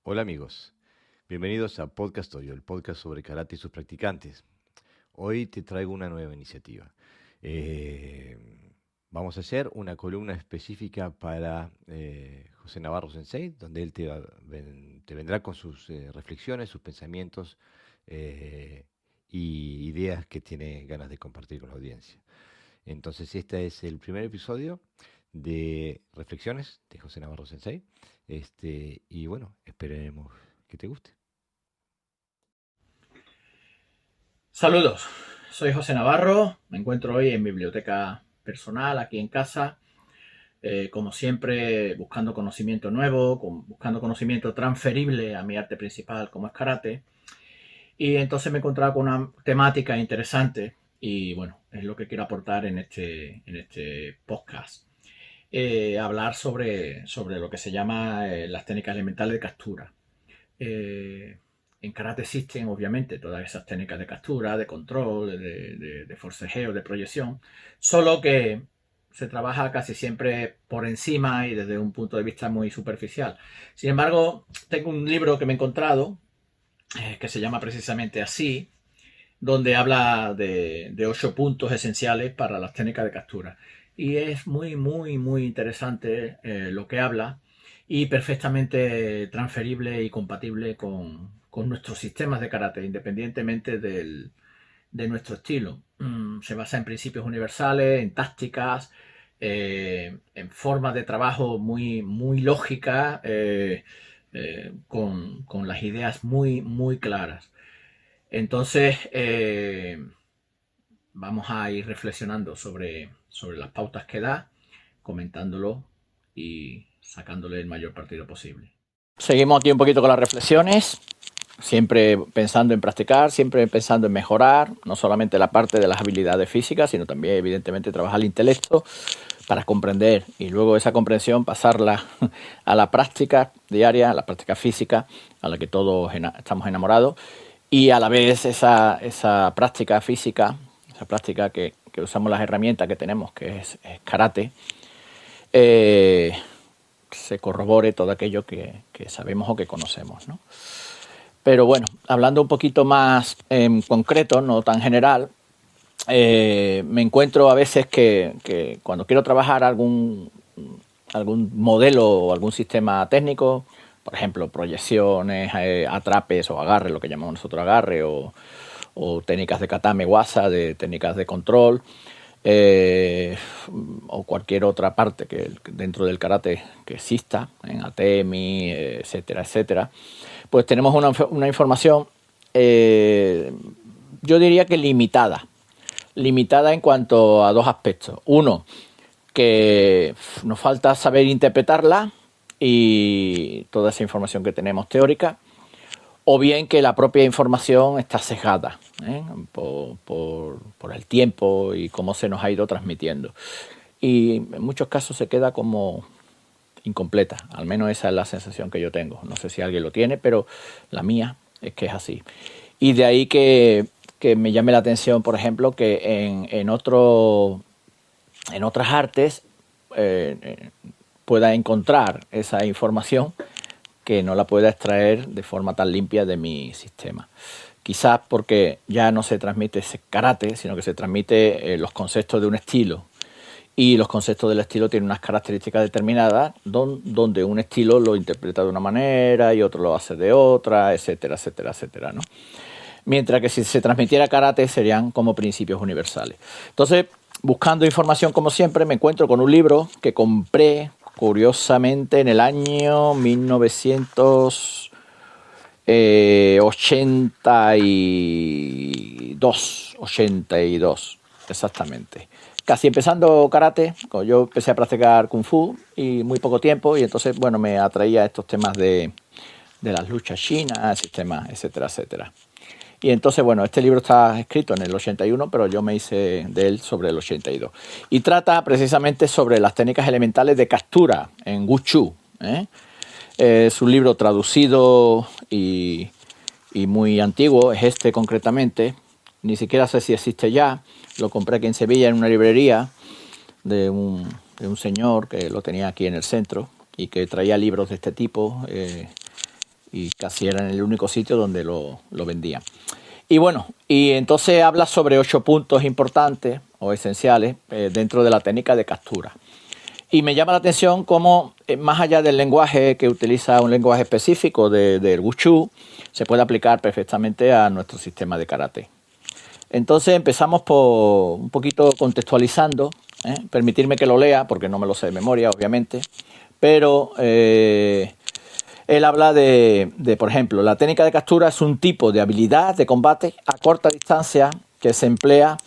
Hola amigos, bienvenidos a Podcast Oyo, el podcast sobre karate y sus practicantes. Hoy te traigo una nueva iniciativa. Vamos a hacer una columna específica para José Navarro Sensei, donde él te vendrá con sus reflexiones, sus pensamientos y ideas que tiene ganas de compartir con la audiencia. Entonces, este es el primer episodio de Reflexiones de José Navarro Sensei. Y bueno, esperemos que te guste. Saludos, soy José Navarro, me encuentro hoy en biblioteca personal aquí en casa, como siempre buscando conocimiento nuevo, buscando conocimiento transferible a mi arte principal como es karate, y entonces me he encontrado con una temática interesante y bueno, es lo que quiero aportar en este podcast. Hablar sobre lo que se llama las técnicas elementales de captura. En karate existen obviamente todas esas técnicas de captura, de control, de forcejeo, de proyección, solo que se trabaja casi siempre por encima y desde un punto de vista muy superficial. Sin embargo, tengo un libro que me he encontrado que se llama precisamente así, donde habla de 8 puntos esenciales para las técnicas de captura. Y es muy interesante lo que habla y perfectamente transferible y compatible con nuestros sistemas de karate, independientemente de nuestro estilo. Se basa en principios universales, en tácticas, en formas de trabajo muy lógicas, con las ideas muy claras. Entonces, vamos a ir reflexionando sobre las pautas que da, comentándolo y sacándole el mayor partido posible. Seguimos aquí un poquito con las reflexiones, siempre pensando en practicar, siempre pensando en mejorar, no solamente la parte de las habilidades físicas, sino también evidentemente trabajar el intelecto para comprender y luego esa comprensión pasarla a la práctica diaria, a la práctica física, a la que todos estamos enamorados, y a la vez esa práctica física, esa práctica que usamos las herramientas que tenemos, que es karate, se corrobore todo aquello que sabemos o que conocemos, ¿no? Pero bueno, hablando un poquito más en concreto, no tan general, me encuentro a veces que cuando quiero trabajar algún modelo o algún sistema técnico, por ejemplo, proyecciones, atrapes o agarre, lo que llamamos nosotros agarre, o técnicas de katame wasa, de técnicas de control, o cualquier otra parte que dentro del karate que exista, en Atemi, etcétera, pues tenemos una información, yo diría que limitada en cuanto a dos aspectos. Uno, que nos falta saber interpretarla y toda esa información que tenemos teórica, o bien que la propia información está sesgada por el tiempo y cómo se nos ha ido transmitiendo. Y en muchos casos se queda como incompleta, al menos esa es la sensación que yo tengo. No sé si alguien lo tiene, pero la mía es que es así. Y de ahí que me llame la atención, por ejemplo, que en otras artes pueda encontrar esa información que no la pueda extraer de forma tan limpia de mi sistema. Quizás porque ya no se transmite ese karate, sino que se transmite los conceptos de un estilo. Y los conceptos del estilo tienen unas características determinadas donde un estilo lo interpreta de una manera y otro lo hace de otra, etcétera, ¿no? Mientras que si se transmitiera karate serían como principios universales. Entonces, buscando información como siempre, me encuentro con un libro que compré curiosamente en el año 1982, exactamente. Casi empezando karate, yo empecé a practicar kung fu y muy poco tiempo, y entonces, bueno, me atraía estos temas de las luchas chinas, sistemas, etcétera. Y entonces, bueno, este libro está escrito en el 81, pero yo me hice de él sobre el 82. Y trata precisamente sobre las técnicas elementales de captura en Wushu. Es un libro traducido y muy antiguo, es este concretamente. Ni siquiera sé si existe ya. Lo compré aquí en Sevilla en una librería de un señor que lo tenía aquí en el centro y que traía libros de este tipo. y casi era en el único sitio donde lo vendían. Y bueno, y entonces habla sobre 8 puntos importantes o esenciales dentro de la técnica de captura. Y me llama la atención cómo, más allá del lenguaje que utiliza un lenguaje específico del Wushu, se puede aplicar perfectamente a nuestro sistema de karate. Entonces empezamos por un poquito contextualizando, permitirme que lo lea, porque no me lo sé de memoria, obviamente, pero él habla de, por ejemplo, la técnica de captura es un tipo de habilidad de combate a corta distancia que se emplea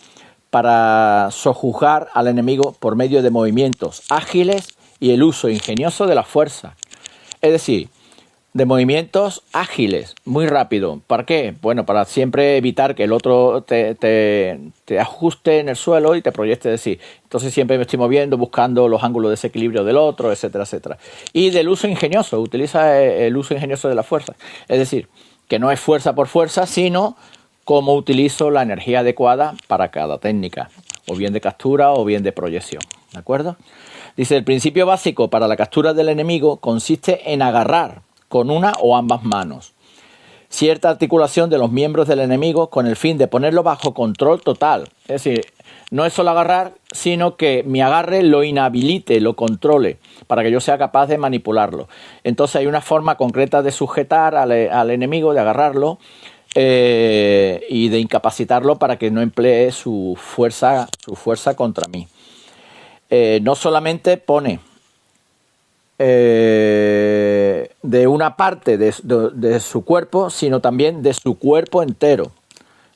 para sojuzgar al enemigo por medio de movimientos ágiles y el uso ingenioso de la fuerza. Es decir, de movimientos ágiles, muy rápido. ¿Para qué? Bueno, para siempre evitar que el otro te ajuste en el suelo y te proyecte de sí. Entonces siempre me estoy moviendo, buscando los ángulos de desequilibrio del otro, etcétera, etcétera. Y del uso ingenioso, utiliza el uso ingenioso de la fuerza. Es decir, que no es fuerza por fuerza, sino cómo utilizo la energía adecuada para cada técnica, o bien de captura o bien de proyección. ¿De acuerdo? Dice, el principio básico para la captura del enemigo consiste en agarrar con una o ambas manos cierta articulación de los miembros del enemigo con el fin de ponerlo bajo control total. Es decir, no es solo agarrar, sino que mi agarre lo inhabilite, lo controle, para que yo sea capaz de manipularlo. Entonces hay una forma concreta de sujetar al enemigo, de agarrarlo y de incapacitarlo para que no emplee su fuerza contra mí. No solamente pone de una parte de su cuerpo, sino también de su cuerpo entero,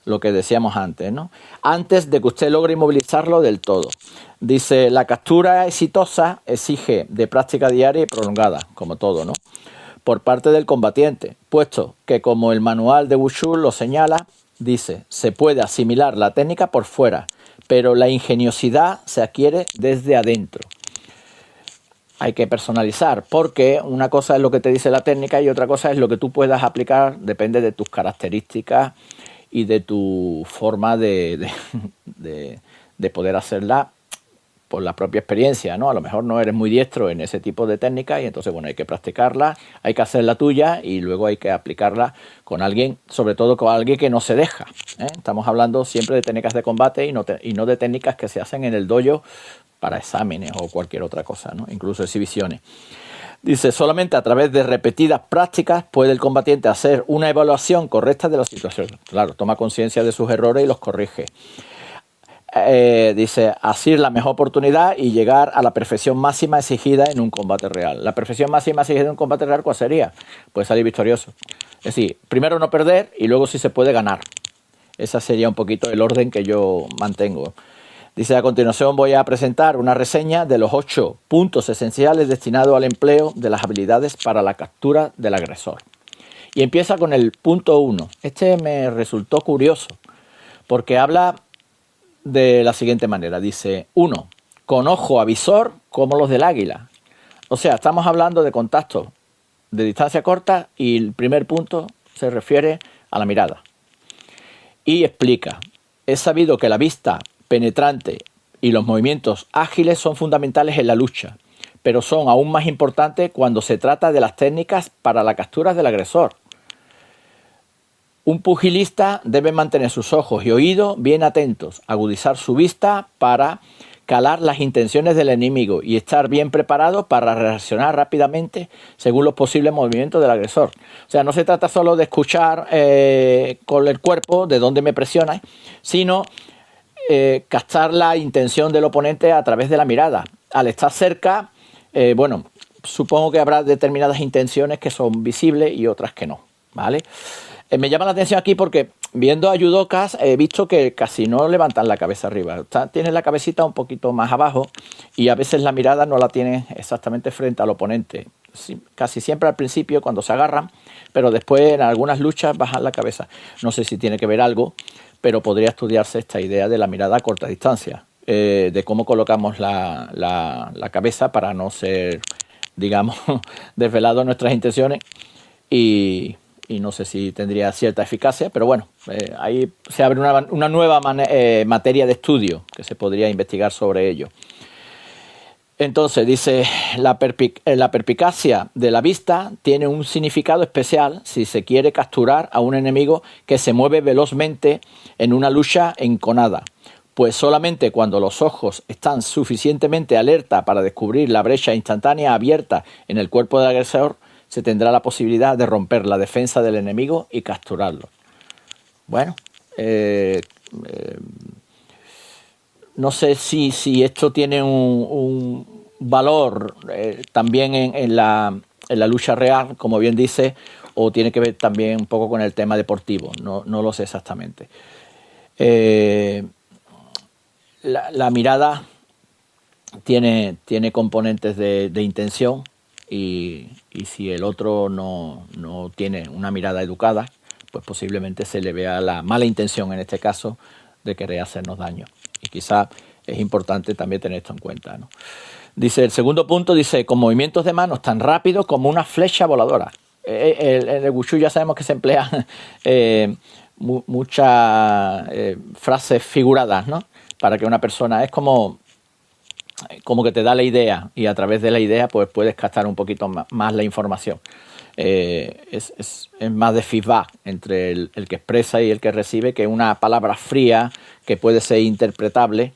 lo que decíamos antes, ¿no? Antes de que usted logre inmovilizarlo del todo. Dice, la captura exitosa exige de práctica diaria y prolongada, como todo, ¿no?, por parte del combatiente, puesto que, como el manual de Wushu lo señala, dice, se puede asimilar la técnica por fuera, pero la ingeniosidad se adquiere desde adentro. Hay que personalizar, porque una cosa es lo que te dice la técnica y otra cosa es lo que tú puedas aplicar, depende de tus características y de tu forma de poder hacerla por la propia experiencia, ¿no? A lo mejor no eres muy diestro en ese tipo de técnicas y entonces, bueno, hay que practicarla, hay que hacer la tuya y luego hay que aplicarla con alguien, sobre todo con alguien que no se deja, ¿eh? Estamos hablando siempre de técnicas de combate y no de técnicas que se hacen en el dojo para exámenes o cualquier otra cosa, ¿no?, incluso exhibiciones. Dice, solamente a través de repetidas prácticas puede el combatiente hacer una evaluación correcta de la situación. Claro, toma conciencia de sus errores y los corrige. Dice, así es la mejor oportunidad y llegar a la perfección máxima exigida en un combate real. La perfección máxima exigida en un combate real, ¿cuál sería? Pues salir victorioso. Es decir, primero no perder y luego si se puede ganar. Ese sería un poquito el orden que yo mantengo. Dice, a continuación voy a presentar una reseña de los 8 puntos esenciales destinados al empleo de las habilidades para la captura del agresor. Y empieza con el punto 1. Este me resultó curioso porque habla de la siguiente manera. Dice, 1. Con ojo avisor como los del águila. O sea, estamos hablando de contacto de distancia corta y el primer punto se refiere a la mirada. Y explica, es sabido que la vista penetrante y los movimientos ágiles son fundamentales en la lucha, pero son aún más importantes cuando se trata de las técnicas para la captura del agresor. Un pugilista debe mantener sus ojos y oídos bien atentos, agudizar su vista para calar las intenciones del enemigo y estar bien preparado para reaccionar rápidamente según los posibles movimientos del agresor. O sea, no se trata solo de escuchar con el cuerpo de dónde me presiona, sino captar la intención del oponente a través de la mirada. Al estar cerca, bueno, supongo que habrá determinadas intenciones que son visibles y otras que no, ¿vale? Me llama la atención aquí porque viendo a judokas he visto que casi no levantan la cabeza arriba. Tienen la cabecita un poquito más abajo y a veces la mirada no la tienen exactamente frente al oponente. Casi siempre al principio cuando se agarran, pero después en algunas luchas bajan la cabeza. No sé si tiene que ver algo, pero podría estudiarse esta idea de la mirada a corta distancia, de cómo colocamos la cabeza para no ser, digamos, desvelado en nuestras intenciones y no sé si tendría cierta eficacia, pero bueno, ahí se abre una nueva materia de estudio que se podría investigar sobre ello. Entonces dice, la perspicacia de la vista tiene un significado especial si se quiere capturar a un enemigo que se mueve velozmente en una lucha enconada, pues solamente cuando los ojos están suficientemente alerta para descubrir la brecha instantánea abierta en el cuerpo del agresor, se tendrá la posibilidad de romper la defensa del enemigo y capturarlo. Bueno, no sé si esto tiene un valor también en la lucha real, como bien dice, o tiene que ver también un poco con el tema deportivo. No lo sé exactamente. La mirada tiene componentes de intención y si el otro no tiene una mirada educada, pues posiblemente se le vea la mala intención en este caso de querer hacernos daño. Y quizá es importante también tener esto en cuenta, ¿no? Dice, el segundo punto dice, con movimientos de manos tan rápidos como una flecha voladora. En el Wushu ya sabemos que se emplean muchas frases figuradas, ¿no? Para que una persona, es como que te da la idea y a través de la idea pues puedes captar un poquito más la información. Es más de feedback entre el que expresa y el que recibe que una palabra fría que puede ser interpretable,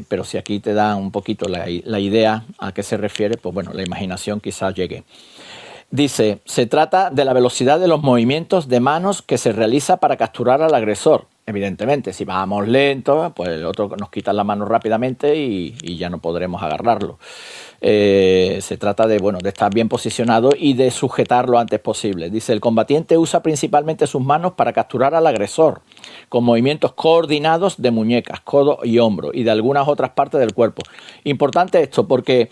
pero si aquí te da un poquito la idea a qué se refiere, pues bueno, la imaginación quizás llegue. Dice, se trata de la velocidad de los movimientos de manos que se realiza para capturar al agresor. Evidentemente, si vamos lento, pues el otro nos quita la mano rápidamente y ya no podremos agarrarlo. Se trata de estar bien posicionado y de sujetar lo antes posible. Dice, el combatiente usa principalmente sus manos para capturar al agresor, con movimientos coordinados de muñecas, codo y hombro y de algunas otras partes del cuerpo. Importante esto porque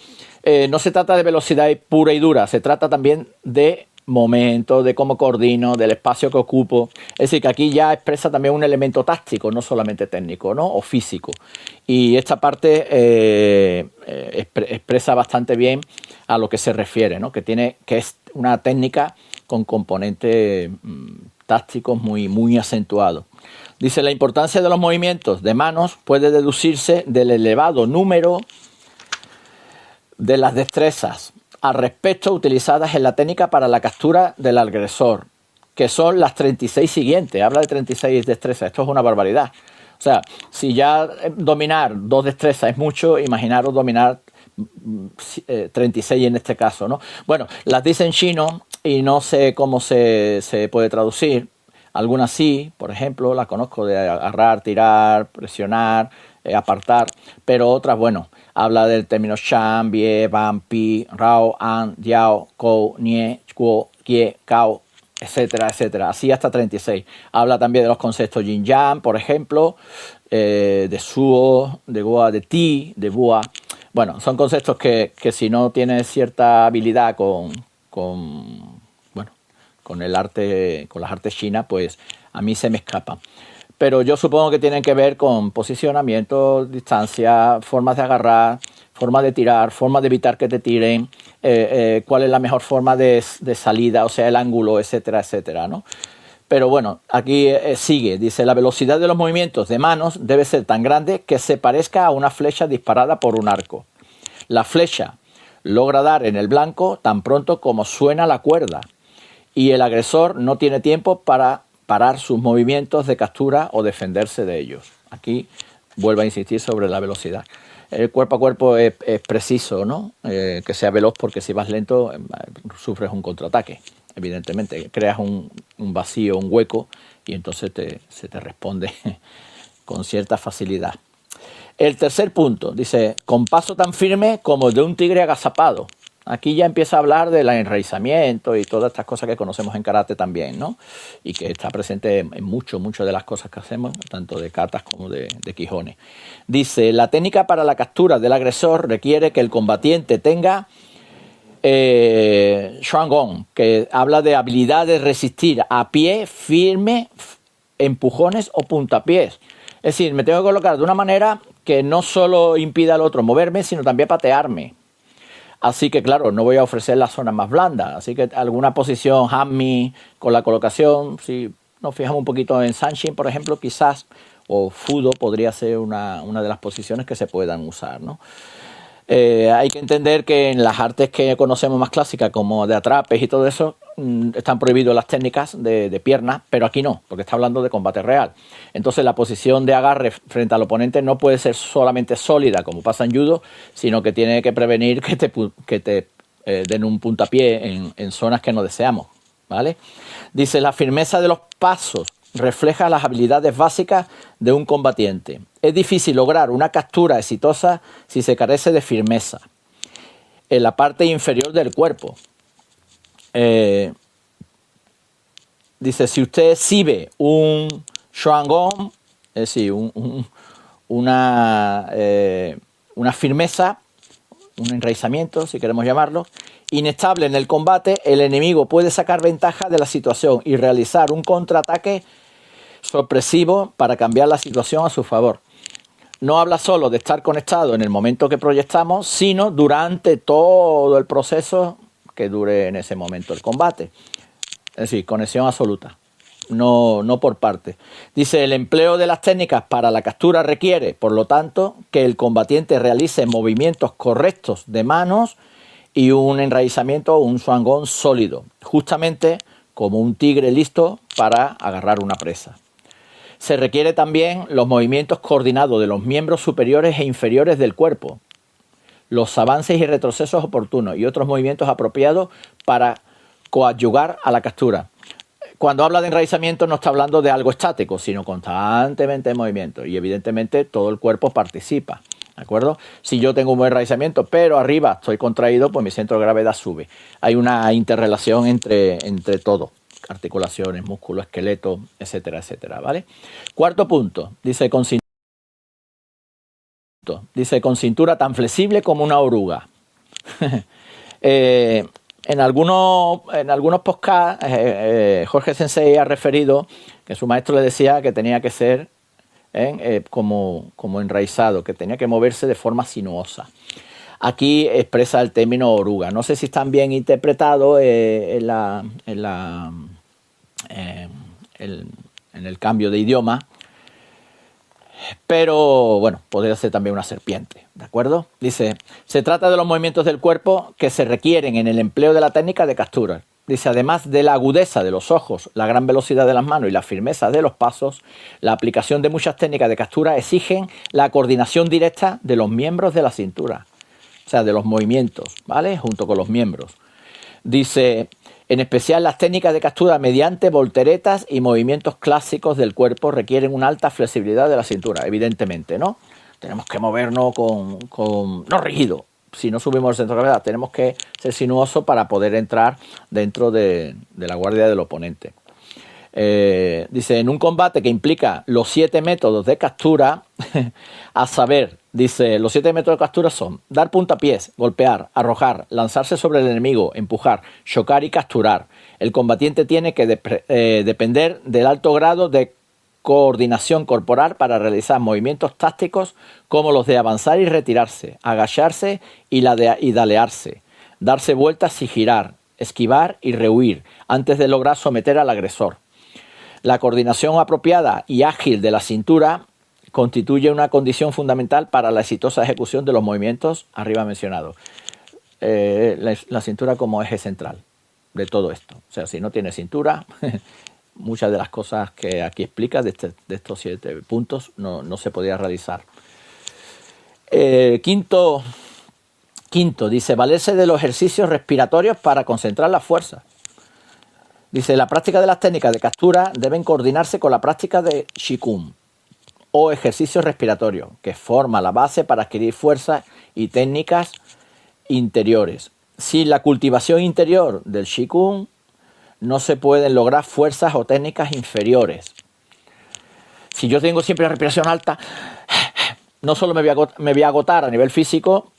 no se trata de velocidad pura y dura, se trata también de momento, de cómo coordino, del espacio que ocupo. Es decir, que aquí ya expresa también un elemento táctico, no solamente técnico, ¿no? O físico. Y esta parte expresa bastante bien a lo que se refiere, ¿no? Que es una técnica con componentes tácticos muy acentuados. Dice, la importancia de los movimientos de manos puede deducirse del elevado número de las destrezas al respecto utilizadas en la técnica para la captura del agresor, que son las 36 siguientes. Habla de 36 destrezas. Esto es una barbaridad. O sea, si ya dominar 2 destrezas es mucho, imaginaros dominar 36 en este caso, ¿no? Bueno, las dice en chino y no sé cómo se puede traducir. Algunas sí, por ejemplo, las conozco de agarrar, tirar, presionar, apartar, pero otras, habla del término Shan, Bie, Ban, Pi, Rao, An, Diao, Kou, Nie, Kuo, Kie, Kao, etcétera, etcétera. Así hasta 36. Habla también de los conceptos Yin Yang, por ejemplo, de Suo, de Goa, de Ti, de Bua. Bueno, son conceptos que si no tienes cierta habilidad con el arte, con las artes chinas, pues a mí se me escapan. Pero yo supongo que tienen que ver con posicionamiento, distancia, formas de agarrar, formas de tirar, formas de evitar que te tiren, cuál es la mejor forma de salida, o sea, el ángulo, etcétera, etcétera, ¿no? Pero bueno, aquí sigue, dice, la velocidad de los movimientos de manos debe ser tan grande que se parezca a una flecha disparada por un arco. La flecha logra dar en el blanco tan pronto como suena la cuerda y el agresor no tiene tiempo para parar sus movimientos de captura o defenderse de ellos. Aquí vuelvo a insistir sobre la velocidad. El cuerpo a cuerpo es preciso, ¿no? Que sea veloz, porque si vas lento sufres un contraataque, evidentemente. Creas un vacío, un hueco, y entonces se te responde con cierta facilidad. El tercer punto, dice, con paso tan firme como el de un tigre agazapado. Aquí ya empieza a hablar del enraizamiento y todas estas cosas que conocemos en karate también, ¿no? Y que está presente en mucho de las cosas que hacemos, tanto de katas como de quijones. Dice, la técnica para la captura del agresor requiere que el combatiente tenga Shuangong, que habla de habilidad de resistir a pie firme, empujones o puntapiés. Es decir, me tengo que colocar de una manera que no solo impida al otro moverme, sino también patearme. Así que, claro, no voy a ofrecer la zona más blanda. Así que alguna posición Hanmi con la colocación, si nos fijamos un poquito en Sanshin, por ejemplo, quizás, o Fudo podría ser una de las posiciones que se puedan usar, ¿no? Hay que entender que en las artes que conocemos más clásicas, como de atrapes y todo eso, están prohibidas las técnicas de piernas, pero aquí no, porque está hablando de combate real. Entonces la posición de agarre frente al oponente no puede ser solamente sólida, como pasa en judo, sino que tiene que prevenir que te den un puntapié en zonas que no deseamos, ¿vale? Dice, la firmeza de los pasos refleja las habilidades básicas de un combatiente. Es difícil lograr una captura exitosa si se carece de firmeza en la parte inferior del cuerpo. Dice, si usted exhibe un shuangong, es decir, una firmeza, un enraizamiento, si queremos llamarlo, inestable en el combate, el enemigo puede sacar ventaja de la situación y realizar un contraataque sorpresivo para cambiar la situación a su favor. No habla solo de estar conectado en el momento que proyectamos, sino durante todo el proceso que dure en ese momento el combate. Es decir, conexión absoluta, no por parte. Dice, el empleo de las técnicas para la captura requiere, por lo tanto, que el combatiente realice movimientos correctos de manos y un enraizamiento o un shuangong sólido, justamente como un tigre listo para agarrar una presa. Se requiere también los movimientos coordinados de los miembros superiores e inferiores del cuerpo, los avances y retrocesos oportunos y otros movimientos apropiados para coadyuvar a la captura. Cuando habla de enraizamiento no está hablando de algo estático, sino constantemente en movimiento, y evidentemente todo el cuerpo participa, ¿de acuerdo? Si yo tengo un buen enraizamiento, pero arriba estoy contraído, pues mi centro de gravedad sube. Hay una interrelación entre todo. Articulaciones, músculo, esqueleto, etcétera, etcétera, ¿vale? Cuarto punto, dice con cintura tan flexible como una oruga. En algunos podcasts, Jorge Sensei ha referido que su maestro le decía que tenía que ser como enraizado, que tenía que moverse de forma sinuosa. Aquí expresa el término oruga. No sé si están bien interpretados en el cambio de idioma, pero bueno, podría ser también una serpiente, ¿de acuerdo? Dice, se trata de los movimientos del cuerpo que se requieren en el empleo de la técnica de captura. Dice, además de la agudeza de los ojos, la gran velocidad de las manos y la firmeza de los pasos, la aplicación de muchas técnicas de captura exigen la coordinación directa de los miembros de la cintura. O sea, de los movimientos, ¿vale? Junto con los miembros. Dice, en especial las técnicas de captura mediante volteretas y movimientos clásicos del cuerpo requieren una alta flexibilidad de la cintura, evidentemente, ¿no? Tenemos que movernos no rígido. Si no subimos el centro de gravedad, tenemos que ser sinuosos para poder entrar dentro de la guardia del oponente. Dice, en un combate que implica los 7 métodos de captura, a saber, dice, los 7 métodos de captura son dar puntapiés, golpear, arrojar, lanzarse sobre el enemigo, empujar, chocar y capturar. El combatiente tiene que depender del alto grado de coordinación corporal para realizar movimientos tácticos como los de avanzar y retirarse, agacharse y dalearse, darse vueltas y girar, esquivar y rehuir antes de lograr someter al agresor. La coordinación apropiada y ágil de la cintura constituye una condición fundamental para la exitosa ejecución de los movimientos arriba mencionados. La cintura como eje central de todo esto. O sea, si no tiene cintura, muchas de las cosas que aquí explica de estos 7 puntos no se podía realizar. Quinto, dice, valerse de los ejercicios respiratorios para concentrar la fuerza. Dice, la práctica de las técnicas de captura deben coordinarse con la práctica de Qigong o ejercicios respiratorios, que forma la base para adquirir fuerza y técnicas interiores. Sin la cultivación interior del Qigong, no se pueden lograr fuerzas o técnicas inferiores. Si yo tengo siempre la respiración alta, no solo me voy a agotar a nivel físico,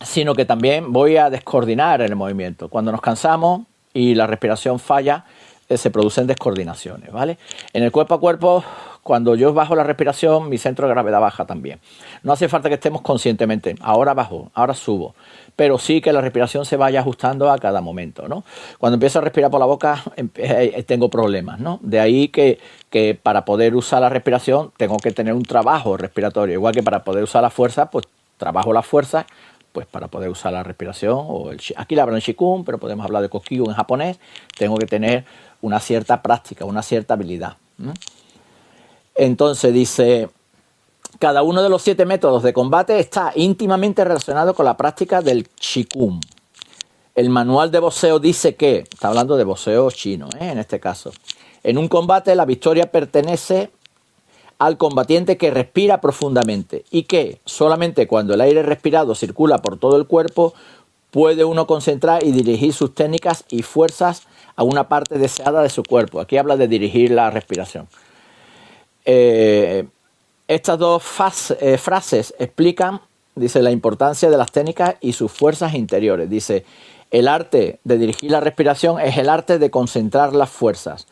sino que también voy a descoordinar el movimiento. Cuando nos cansamos y la respiración falla, se producen descoordinaciones, ¿vale? En el cuerpo a cuerpo, cuando yo bajo la respiración, mi centro de gravedad baja también. No hace falta que estemos conscientemente, ahora bajo, ahora subo, pero sí que la respiración se vaya ajustando a cada momento, ¿no? Cuando empiezo a respirar por la boca, tengo problemas, ¿no? De ahí que para poder usar la respiración tengo que tener un trabajo respiratorio, igual que para poder usar la fuerza, pues trabajo la fuerza pues para poder usar la respiración, aquí le hablan en Shikun, pero podemos hablar de Kokyu en japonés, tengo que tener una cierta práctica, una cierta habilidad. Entonces dice, cada uno de los 7 métodos de combate está íntimamente relacionado con la práctica del Shikun. El manual de boxeo dice que, está hablando de boxeo chino, en este caso, en un combate la victoria pertenece al combatiente que respira profundamente y que solamente cuando el aire respirado circula por todo el cuerpo puede uno concentrar y dirigir sus técnicas y fuerzas a una parte deseada de su cuerpo. Aquí habla de dirigir la respiración. Estas dos frases explican, dice, la importancia de las técnicas y sus fuerzas interiores. Dice, el arte de dirigir la respiración es el arte de concentrar las fuerzas.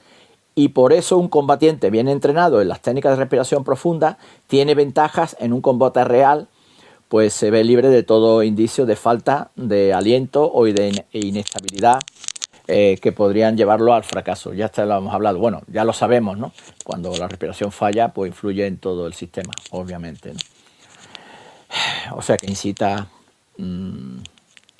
Y por eso un combatiente bien entrenado en las técnicas de respiración profunda tiene ventajas en un combate real, pues se ve libre de todo indicio de falta de aliento o de inestabilidad que podrían llevarlo al fracaso. Ya lo hemos hablado, bueno, ya lo sabemos, ¿no? Cuando la respiración falla, pues influye en todo el sistema, obviamente, ¿no? O sea que incita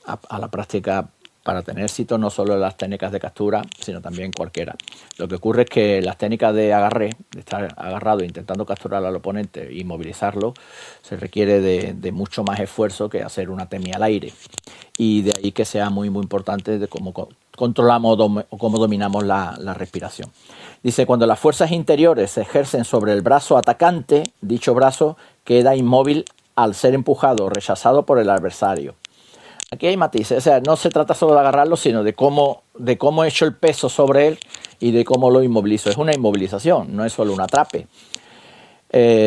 a la práctica para tener éxito, no solo en las técnicas de captura, sino también cualquiera. Lo que ocurre es que las técnicas de agarre, de estar agarrado intentando capturar al oponente y movilizarlo, se requiere de mucho más esfuerzo que hacer una temia al aire. Y de ahí que sea muy, muy importante de cómo controlamos o cómo dominamos la respiración. Dice, cuando las fuerzas interiores se ejercen sobre el brazo atacante, dicho brazo queda inmóvil al ser empujado o rechazado por el adversario. Aquí hay matices, o sea, no se trata solo de agarrarlo, sino de cómo echo el peso sobre él y de cómo lo inmovilizo. Es una inmovilización, no es solo un atrape.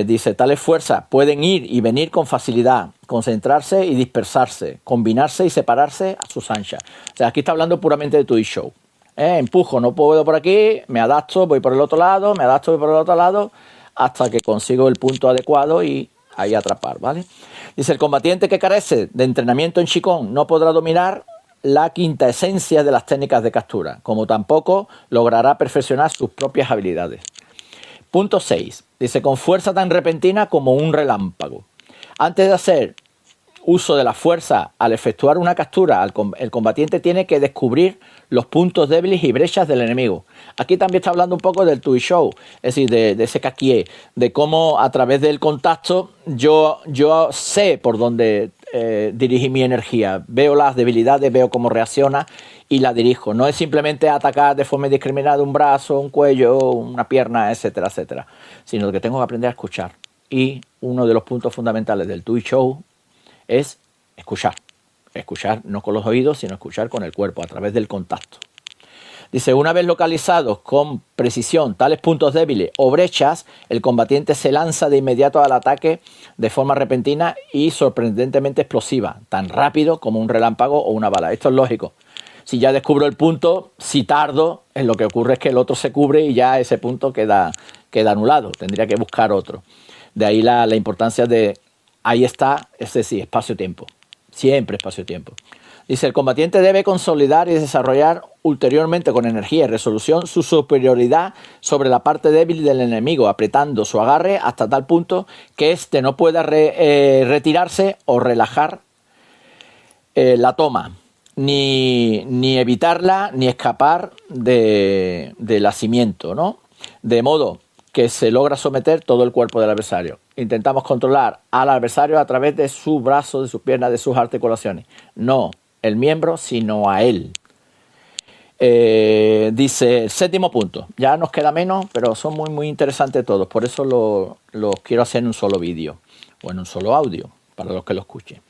Dice, tales fuerzas pueden ir y venir con facilidad, concentrarse y dispersarse, combinarse y separarse a sus anchas. O sea, aquí está hablando puramente de tu show. Empujo, no puedo por aquí, me adapto, voy por el otro lado, me adapto, voy por el otro lado, hasta que consigo el punto adecuado y ahí atrapar, ¿vale? Dice, el combatiente que carece de entrenamiento en Shikon no podrá dominar la quinta esencia de las técnicas de captura, como tampoco logrará perfeccionar sus propias habilidades. Punto 6. Dice, con fuerza tan repentina como un relámpago. Antes de hacer uso de la fuerza al efectuar una captura, el combatiente tiene que descubrir los puntos débiles y brechas del enemigo. Aquí también está hablando un poco del Tui Show, es decir, de ese kakie, de cómo a través del contacto yo sé por dónde dirigir mi energía, veo las debilidades, veo cómo reacciona y la dirijo. No es simplemente atacar de forma indiscriminada un brazo, un cuello, una pierna, etcétera, etcétera, sino que tengo que aprender a escuchar. Y uno de los puntos fundamentales del Tui Show es escuchar. Escuchar no con los oídos, sino escuchar con el cuerpo, a través del contacto. Dice, una vez localizados con precisión tales puntos débiles o brechas, el combatiente se lanza de inmediato al ataque de forma repentina y sorprendentemente explosiva, tan rápido como un relámpago o una bala. Esto es lógico. Si ya descubro el punto, si tardo, lo que ocurre es que el otro se cubre y ya ese punto queda anulado. Tendría que buscar otro. De ahí la importancia de, ahí está, es decir, espacio-tiempo. Siempre espacio-tiempo. Dice, el combatiente debe consolidar y desarrollar ulteriormente con energía y resolución su superioridad sobre la parte débil del enemigo, apretando su agarre hasta tal punto que éste no pueda retirarse o relajar la toma, ni evitarla, ni escapar del asimiento, ¿no? De modo que se logra someter todo el cuerpo del adversario. Intentamos controlar al adversario a través de su brazo, de sus piernas, de sus articulaciones. No el miembro, sino a él. Dice el séptimo punto. Ya nos queda menos, pero son muy, muy interesantes todos. Por eso los quiero hacer en un solo vídeo o en un solo audio, para los que lo escuchen.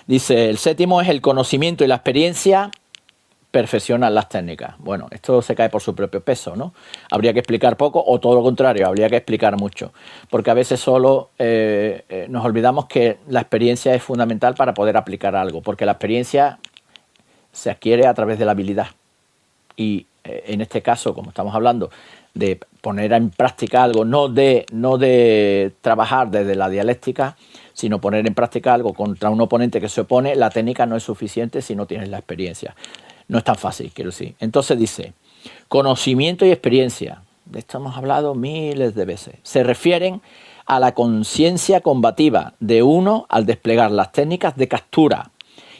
Dice, el séptimo es el conocimiento y la experiencia perfeccionan las técnicas. Bueno, esto se cae por su propio peso, ¿no? Habría que explicar poco o todo lo contrario, habría que explicar mucho. Porque a veces solo nos olvidamos que la experiencia es fundamental para poder aplicar algo. Porque la experiencia se adquiere a través de la habilidad. Y en este caso, como estamos hablando, de poner en práctica algo, no de trabajar desde la dialéctica, sino poner en práctica algo contra un oponente que se opone, la técnica no es suficiente si no tienes la experiencia. No es tan fácil, quiero decir. Entonces dice, conocimiento y experiencia, de esto hemos hablado miles de veces, se refieren a la conciencia combativa de uno al desplegar las técnicas de captura,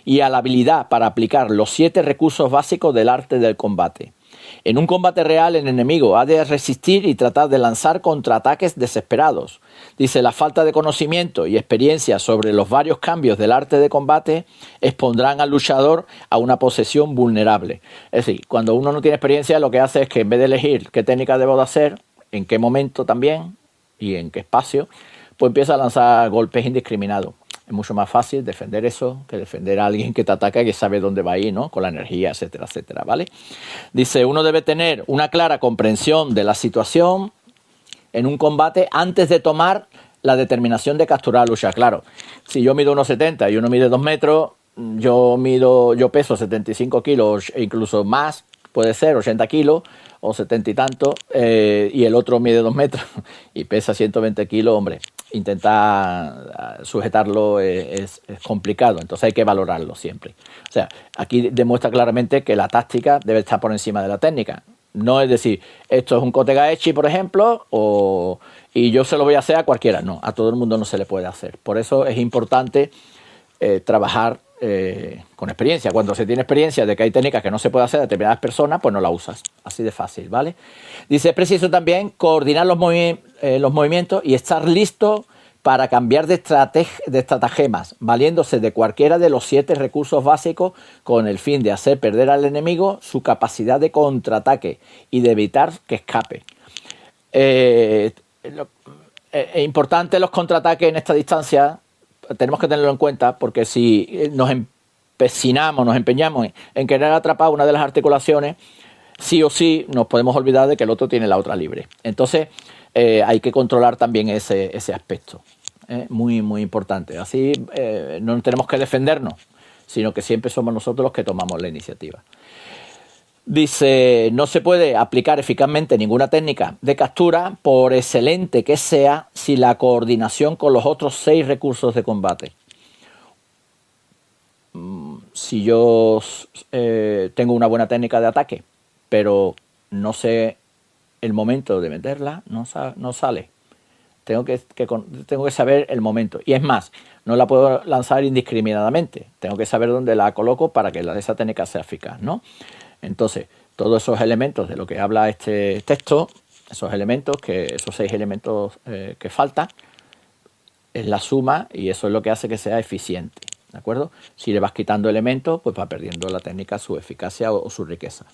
y a la habilidad para aplicar los 7 recursos básicos del arte del combate. En un combate real, el enemigo ha de resistir y tratar de lanzar contraataques desesperados. Dice, la falta de conocimiento y experiencia sobre los varios cambios del arte de combate expondrán al luchador a una posición vulnerable. Es decir, cuando uno no tiene experiencia, lo que hace es que en vez de elegir qué técnica debo de hacer, en qué momento también y en qué espacio, pues empieza a lanzar golpes indiscriminados. Es mucho más fácil defender eso que defender a alguien que te ataca y que sabe dónde va a ir, ¿no? Con la energía, etcétera, etcétera, ¿vale? Dice, uno debe tener una clara comprensión de la situación en un combate antes de tomar la determinación de capturar a lucha. Claro, si yo mido 1,70 y uno mide 2 metros, yo peso 75 kilos e incluso más, puede ser 80 kilos o 70 y tanto, y el otro mide 2 metros y pesa 120 kilos, hombre, intentar sujetarlo es complicado, entonces hay que valorarlo siempre. O sea, aquí demuestra claramente que la táctica debe estar por encima de la técnica. No es decir, esto es un kotegaechi, por ejemplo, y yo se lo voy a hacer a cualquiera. No, a todo el mundo no se le puede hacer. Por eso es importante trabajar con experiencia. Cuando se tiene experiencia de que hay técnicas que no se puede hacer a determinadas personas, pues no la usas. Así de fácil, ¿vale? Dice, es preciso también coordinar los movimientos y estar listo para cambiar de estratagemas, valiéndose de cualquiera de los 7 recursos básicos con el fin de hacer perder al enemigo su capacidad de contraataque y de evitar que escape. Es importante los contraataques en esta distancia, tenemos que tenerlo en cuenta, porque si nos empeñamos en querer atrapar una de las articulaciones, sí o sí nos podemos olvidar de que el otro tiene la otra libre. Entonces hay que controlar también ese aspecto. Muy, muy importante. Así no tenemos que defendernos, sino que siempre somos nosotros los que tomamos la iniciativa. Dice, no se puede aplicar eficazmente ninguna técnica de captura, por excelente que sea, sin la coordinación con los otros 6 recursos de combate. Si yo tengo una buena técnica de ataque, pero no sé el momento de meterla, no sale. Tengo que saber el momento. Y es más, no la puedo lanzar indiscriminadamente. Tengo que saber dónde la coloco para que esa técnica sea eficaz, ¿no? Entonces, todos esos elementos de lo que habla este texto, esos 6 elementos que faltan, es la suma y eso es lo que hace que sea eficiente, ¿de acuerdo? Si le vas quitando elementos, pues va perdiendo la técnica su eficacia o su riqueza.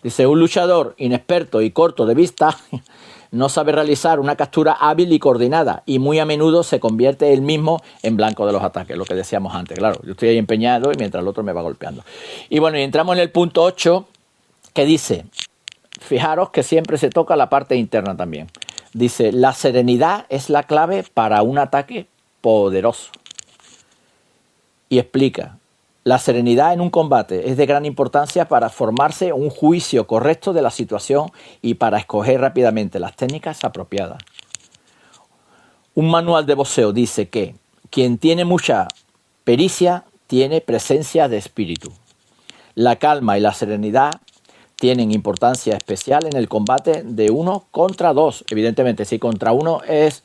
Dice, un luchador inexperto y corto de vista no sabe realizar una captura hábil y coordinada y muy a menudo se convierte él mismo en blanco de los ataques, lo que decíamos antes. Claro, yo estoy ahí empeñado y mientras el otro me va golpeando. Y bueno, y entramos en el punto 8 que dice, fijaros que siempre se toca la parte interna también. Dice, la serenidad es la clave para un ataque poderoso. Y explica, la serenidad en un combate es de gran importancia para formarse un juicio correcto de la situación y para escoger rápidamente las técnicas apropiadas. Un manual de boxeo dice que quien tiene mucha pericia tiene presencia de espíritu. La calma y la serenidad tienen importancia especial en el combate de 1 contra 2. Evidentemente, si contra 1 es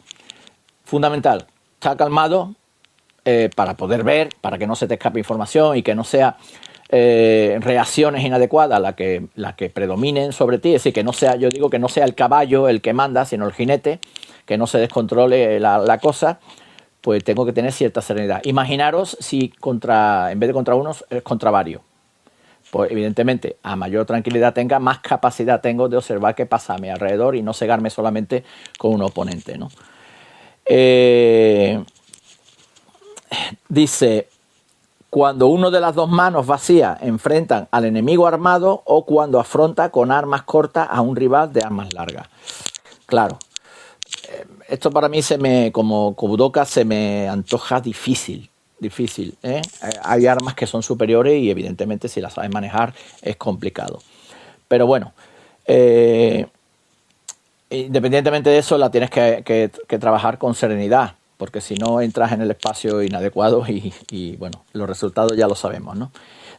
fundamental, está calmado, para poder ver, para que no se te escape información y que no sea reacciones inadecuadas las que predominen sobre ti. Es decir, que no sea, yo digo que no sea el caballo el que manda, sino el jinete, que no se descontrole la cosa, pues tengo que tener cierta serenidad. Imaginaros si en vez de contra uno es contra varios. Pues evidentemente, a mayor tranquilidad tenga, más capacidad tengo de observar qué pasa a mi alrededor y no cegarme solamente con un oponente, ¿no? Dice, cuando uno de las 2 manos vacías enfrentan al enemigo armado o cuando afronta con armas cortas a un rival de armas largas. Claro, esto para mí como budoka se me antoja difícil. Hay armas que son superiores y evidentemente si las sabes manejar es complicado. Pero bueno, independientemente de eso la tienes que trabajar con serenidad, porque si no entras en el espacio inadecuado y bueno, los resultados ya lo sabemos, ¿no?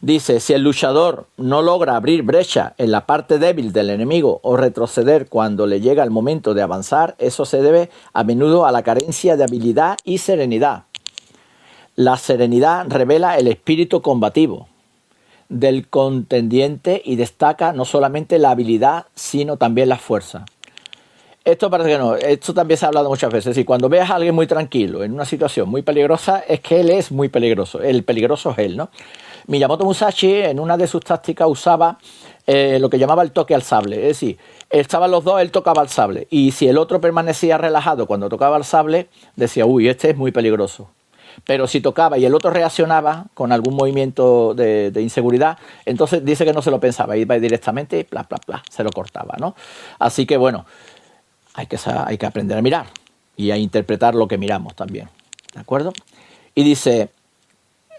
Dice, si el luchador no logra abrir brecha en la parte débil del enemigo o retroceder cuando le llega el momento de avanzar, eso se debe a menudo a la carencia de habilidad y serenidad. La serenidad revela el espíritu combativo del contendiente y destaca no solamente la habilidad, sino también la fuerza. Esto parece que no, esto también se ha hablado muchas veces. Y cuando veas a alguien muy tranquilo en una situación muy peligrosa, es que él es muy peligroso. El peligroso es él, ¿no? Miyamoto Musashi, en una de sus tácticas, usaba lo que llamaba el toque al sable. Es decir, estaban los dos, él tocaba el sable. Y si el otro permanecía relajado cuando tocaba el sable, decía, uy, este es muy peligroso. Pero si tocaba y el otro reaccionaba con algún movimiento de inseguridad, entonces dice que no se lo pensaba, iba directamente y se lo cortaba, ¿no? Así que bueno, hay que aprender a mirar y a interpretar lo que miramos también, ¿de acuerdo? Y dice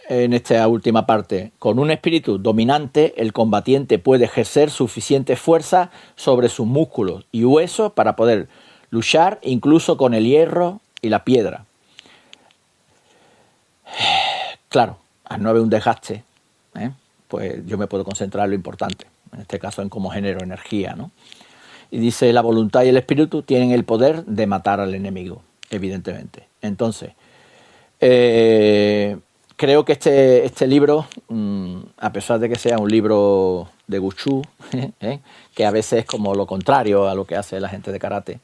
en esta última parte, con un espíritu dominante, el combatiente puede ejercer suficiente fuerza sobre sus músculos y huesos para poder luchar incluso con el hierro y la piedra. Claro, al no haber un desgaste, pues yo me puedo concentrar en lo importante, en este caso en cómo genero energía, ¿no? Y dice, la voluntad y el espíritu tienen el poder de matar al enemigo, evidentemente. Entonces, creo que este libro, a pesar de que sea un libro de Wushu, que a veces es como lo contrario a lo que hace la gente de karate,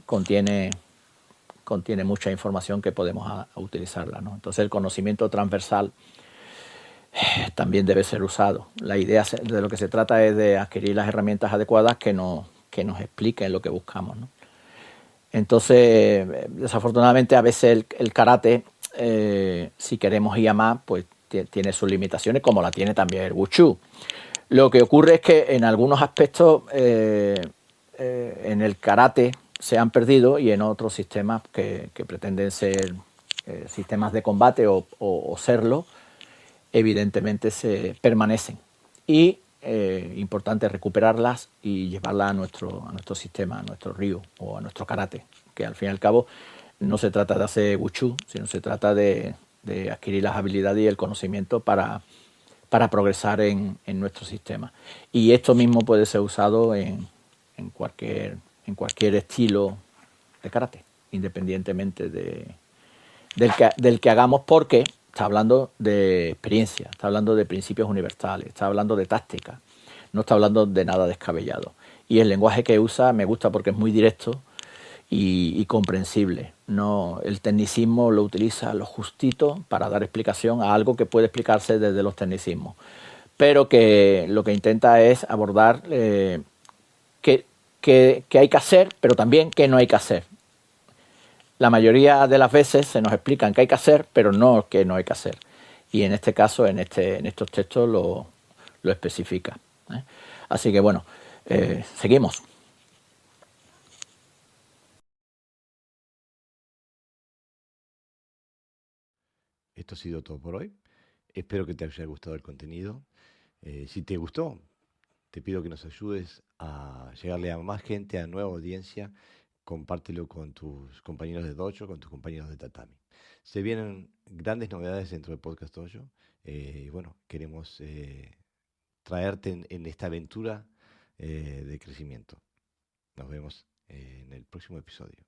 contiene mucha información que podemos utilizarla, ¿no? Entonces el conocimiento transversal también debe ser usado. La idea de lo que se trata es de adquirir las herramientas adecuadas que nos expliquen lo que buscamos, ¿no? Entonces, desafortunadamente, a veces el karate, si queremos ir a más, pues tiene sus limitaciones, como la tiene también el Wushu. Lo que ocurre es que en algunos aspectos en el karate se han perdido y en otros sistemas que pretenden ser sistemas de combate o serlo, evidentemente se permanecen. Y importante recuperarlas y llevarlas a nuestro sistema, a nuestro río o a nuestro karate, que al fin y al cabo no se trata de hacer Wushu, sino se trata de adquirir las habilidades y el conocimiento para progresar en nuestro sistema. Y esto mismo puede ser usado en cualquier estilo de karate, independientemente del que hagamos, porque está hablando de experiencia, está hablando de principios universales, está hablando de táctica, no está hablando de nada descabellado. Y el lenguaje que usa me gusta porque es muy directo y comprensible. No, el tecnicismo lo utiliza lo justito para dar explicación a algo que puede explicarse desde los tecnicismos, pero que lo que intenta es abordar qué hay que hacer, pero también qué no hay que hacer. La mayoría de las veces se nos explican qué hay que hacer, pero no qué no hay que hacer. Y en este caso, en estos textos lo especifica, ¿eh? Así que bueno, seguimos. Esto ha sido todo por hoy. Espero que te haya gustado el contenido. Si te gustó, te pido que nos ayudes a llegarle a más gente, a nueva audiencia. Compártelo con tus compañeros de Dojo, con tus compañeros de Tatami. Se vienen grandes novedades dentro del Podcast Dojo. Y bueno, queremos traerte en esta aventura de crecimiento. Nos vemos en el próximo episodio.